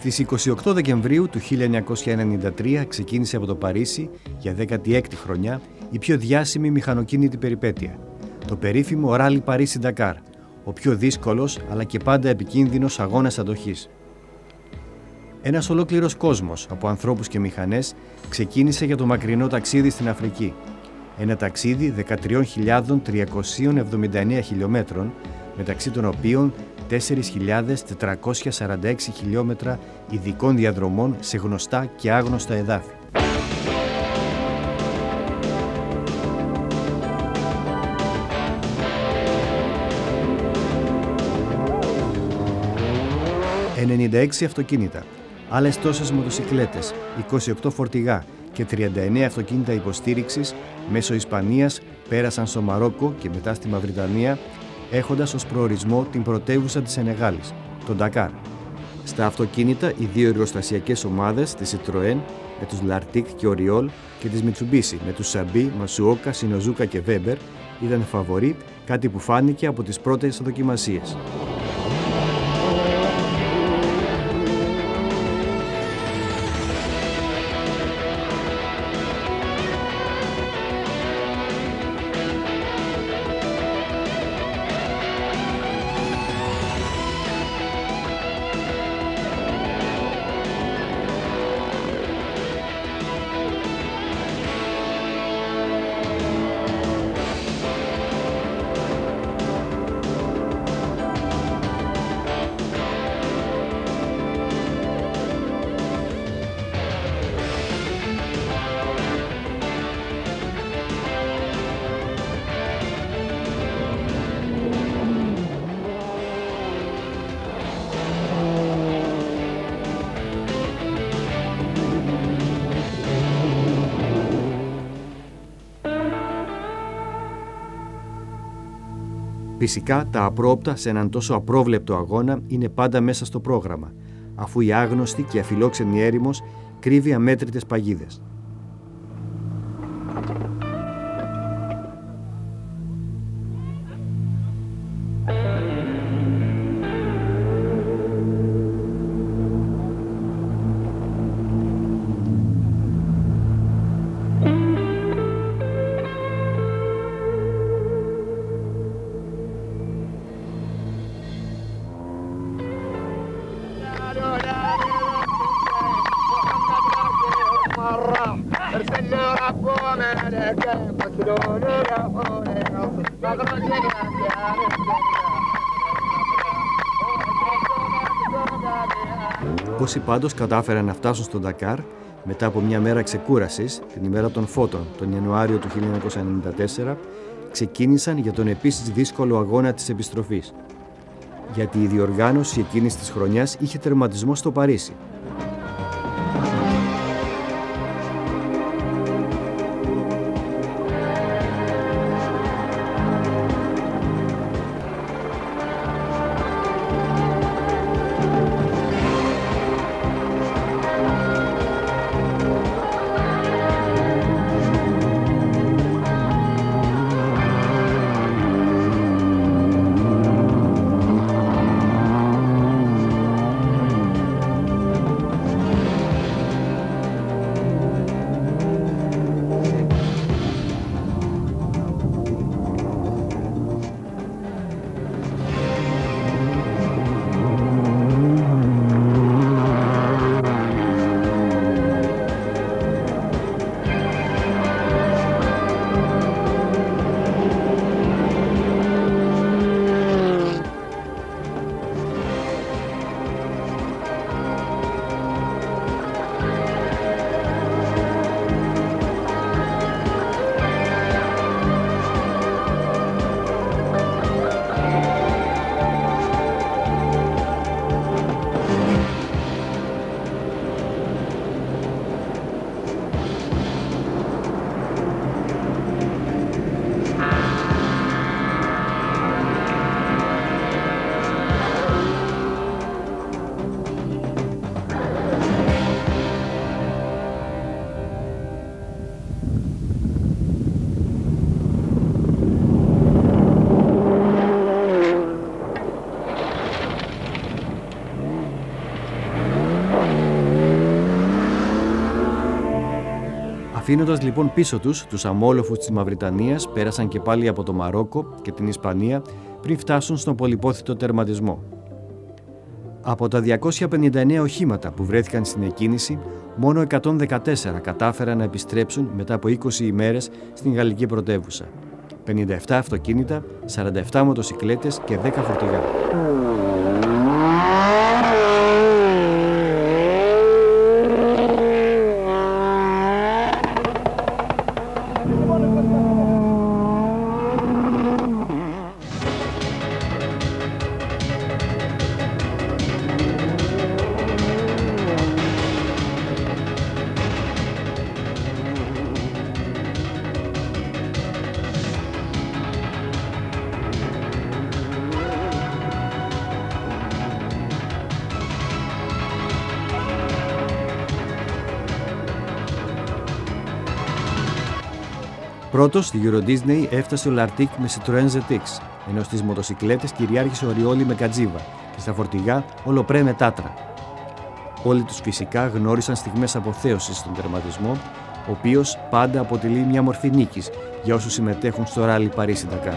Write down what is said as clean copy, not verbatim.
Στις 28 Δεκεμβρίου του 1993 ξεκίνησε από το Παρίσι για 16η χρονιά η πιο διάσημη μηχανοκίνητη περιπέτεια, το περίφημο Ράλι Παρίσι-Ντακάρ, ο πιο δύσκολος αλλά και πάντα επικίνδυνος αγώνας αντοχής. Ένας ολόκληρος κόσμος από ανθρώπους και μηχανές ξεκίνησε για το μακρινό ταξίδι στην Αφρική. Ένα ταξίδι 13.379 χιλιόμετρων, μεταξύ των οποίων 4.446 χιλιόμετρα ειδικών διαδρομών σε γνωστά και άγνωστα εδάφη. ...96 αυτοκίνητα, άλλες τόσες μοτοσικλέτες, 28 φορτηγά και 39 αυτοκίνητα υποστήριξης μέσω Ισπανίας πέρασαν στο Μαρόκο και μετά στη Μαυριτανία, έχοντας ως προορισμό την πρωτεύουσα της Σενεγάλης, τον Ντακάρ. Στα αυτοκίνητα, οι δύο εργοστασιακές ομάδες, τη Citroën με τους Lartic και Oriol και της Mitsubishi με τους Sabi, Matsuoka, Shinozuka και Weber, ήταν φαβορί, κάτι που φάνηκε από τις πρώτες δοκιμασίες. Φυσικά, τα απρόοπτα σε έναν τόσο απρόβλεπτο αγώνα είναι πάντα μέσα στο πρόγραμμα, αφού η άγνωστη και αφιλόξενη έρημος κρύβει αμέτρητες παγίδες. Όσοι πάντως κατάφεραν να φτάσουν στον Ντακάρ μετά από μια μέρα ξεκούρασης, την ημέρα των φώτων, τον Ιανουάριο του 1994, ξεκίνησαν για τον επίσης δύσκολο αγώνα της επιστροφής. Γιατί η διοργάνωση εκείνης της χρονιάς είχε τερματισμό στο Παρίσι. Αφήνοντας λοιπόν πίσω τους αμόλοφους της Μαυριτανίας, πέρασαν και πάλι από το Μαρόκο και την Ισπανία πριν φτάσουν στον πολυπόθητο τερματισμό. Από τα 259 οχήματα που βρέθηκαν στην εκκίνηση, μόνο 114 κατάφεραν να επιστρέψουν μετά από 20 ημέρες στην γαλλική πρωτεύουσα. 57 αυτοκίνητα, 47 μοτοσικλέτες και 10 φορτηγά. Πρώτος στη Euro Disney έφτασε ο Lartigue με Citroën ZX, ενώ στις μοτοσικλέτες κυριάρχησε ο Ριόλι με Κατζίβα και στα φορτηγά ο Λοπρέ με Τάτρα. Όλοι τους φυσικά γνώρισαν στιγμές αποθέωσης στον τερματισμό, ο οποίος πάντα αποτελεί μια μορφή νίκης για όσους συμμετέχουν στο ράλι Παρίσι-Ντακάρ.